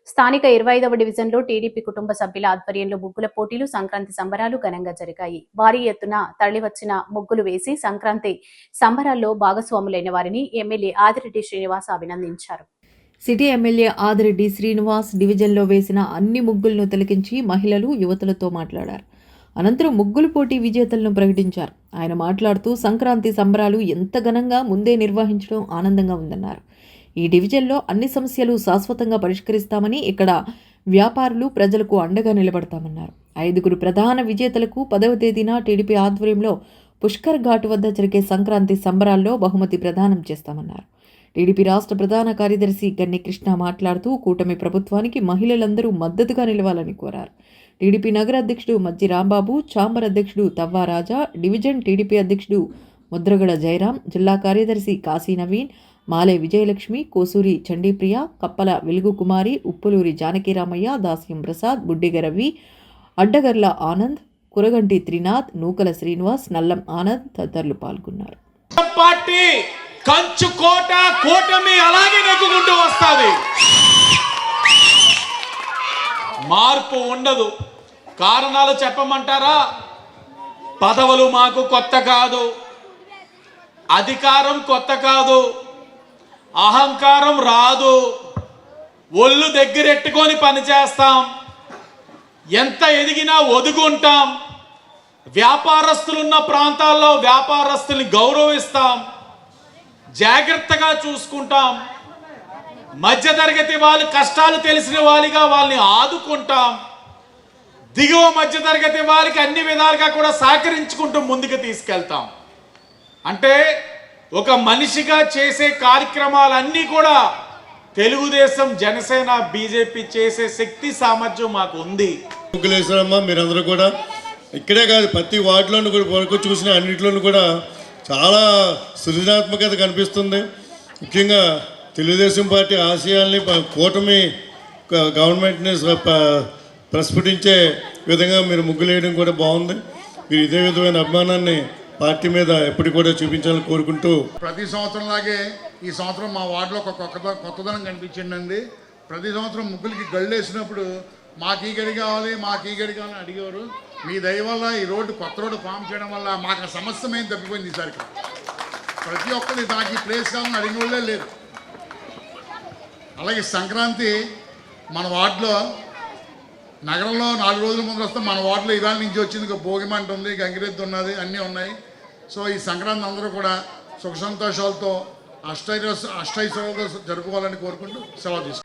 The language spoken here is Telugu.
స్థానిక 25వ డివిజన్లో టీడీపీ కుటుంబ సభ్యుల ఆధ్వర్యంలో ముగ్గుల పోటీలు, సంక్రాంతి సంబరాలు ఘనంగా జరిగాయి. భారీ ఎత్తున తరలివచ్చిన ముగ్గులు వేసి సంక్రాంతి సంబరాల్లో భాగస్వాములైన వారిని ఎమ్మెల్యే ఆదిరెడ్డి శ్రీనివాస్ అభినందించారు. సిటీ ఎమ్మెల్యే ఆదిరెడ్డి శ్రీనివాస్ డివిజన్లో వేసిన అన్ని ముగ్గులను తిలకించి మహిళలు, యువతులతో మాట్లాడారు. అనంతరం ముగ్గులు పోటీ విజేతలను ప్రకటించారు. ఆయన మాట్లాడుతూ సంక్రాంతి సంబరాలు ఎంత ఘనంగా ముందే నిర్వహించడం ఆనందంగా ఉందన్నారు. ఈ డివిజన్లో అన్ని సమస్యలు శాశ్వతంగా పరిష్కరిస్తామని, ఇక్కడ వ్యాపారులు, ప్రజలకు అండగా నిలబడతామన్నారు. 5 ప్రధాన విజేతలకు 10వ తేదీన టీడీపీ ఆధ్వర్యంలో పుష్కర్ ఘాటు వద్ద జరిగే సంక్రాంతి సంబరాల్లో బహుమతి ప్రదానం చేస్తామన్నారు. టీడీపీ రాష్ట్ర ప్రధాన కార్యదర్శి గన్ని కృష్ణ మాట్లాడుతూ కూటమి ప్రభుత్వానికి మహిళలందరూ మద్దతుగా నిలవాలని కోరారు. టీడీపీ నగర అధ్యక్షుడు మజ్జి రాంబాబు, ఛాంబర్ అధ్యక్షుడు తవ్వా రాజా, డివిజన్ టీడీపీ అధ్యక్షుడు ముద్రగడ జయరాం, జిల్లా కార్యదర్శి కాశీ నవీన్, మాలే విజయలక్ష్మి, కోసూరి చండీప్రియ, కప్పల వెలుగు కుమారి, ఉప్పులూరి జానకిరామయ్య, దాస్యం ప్రసాద్, బుడ్డిగ రవి, అడ్డగర్ల ఆనంద్, కురగంటి త్రినాథ్, నూకల శ్రీనివాస్, నల్లం ఆనంద్ తదితరులు పాల్గొన్నారు. కంచుకోట కూటమి అలాగే నెగ్గుకుంటూ వస్తుంది. మార్పు ఉండదు. కారణాలు చెప్పమంటారా? పదవులు మాకు కొత్త కాదు, అధికారం కొత్త కాదు, అహంకారం రాదు. ఒళ్ళు దగ్గరెట్టుకొని పనిచేస్తాం, ఎంత ఎదిగినా ఒదుగుంటాం. వ్యాపారస్తులున్న ప్రాంతాల్లో వ్యాపారస్తుల్ని గౌరవిస్తాం, జాగ్రత్తగా చూసుకుంటాం. మధ్యతరగతి వాళ్ళు కష్టాలు తెలిసిన వారిగా వాళ్ళని ఆదుకుంటాం. దిగువ మధ్యతరగతి వారికి అన్ని విధాలుగా కూడా సహకరించుకుంటూ ముందుకు తీసుకెళ్తాం. అంటే ఒక మనిషిగా చేసే కార్యక్రమాలన్నీ కూడా తెలుగుదేశం, జనసేన, బీజేపీ చేసే శక్తి సామర్థ్యం మాకు ఉంది. మీరందరూ కూడా ఇక్కడే కాదు, ప్రతి వార్డులోనూ కూడా వరకు చూసిన అన్నింటిలోనూ కూడా చాలా సృజనాత్మకత కనిపిస్తుంది. ముఖ్యంగా తెలుగుదేశం పార్టీ ఆశయాల్ని కూటమి గవర్నమెంట్ని ప్రస్ఫుటించే విధంగా మీరు ముగ్గులు వేయడం కూడా బాగుంది. మీరు ఇదే విధమైన అభిమానాన్ని పార్టీ మీద ఎప్పటికి కూడా చూపించాలని కోరుకుంటూ, ప్రతి సంవత్సరం లాగే ఈ సంవత్సరం మా వార్డులో ఒక కొత్తదనం కనిపించిందండి. ప్రతి సంవత్సరం ముగ్గులకి గళ్ళు వేసినప్పుడు మాకు ఈ గడి కావాలి, మాకు ఈ గడి కావాలని అడిగేవారు. మీ దయ వల్ల ఈ రోడ్డు, కొత్త రోడ్డు ఫామ్ చేయడం వల్ల మాకు సమస్య ఏం తప్పిపోయింది. ఈసారికి ప్రతి ఒక్కరి నాకు ఈ ప్లేస్ కావాలని అడిగిన వాళ్ళే లేరు. అలాగే సంక్రాంతి మన వార్డులో, నగరంలో 4 రోజుల ముందు వస్తే మన వార్డులో ఇవాళ నుంచి వచ్చింది. భోగిమంట ఉంది, గంగిరెద్దు ఉన్నది, అన్నీ ఉన్నాయి. సో ఈ సంక్రాంతి అందరూ కూడా సుఖ సంతోషాలతో అష్టైశ్వర్యాలతో జరుపుకోవాలని కోరుకుంటూ సెలవు తీసుకుంటాం.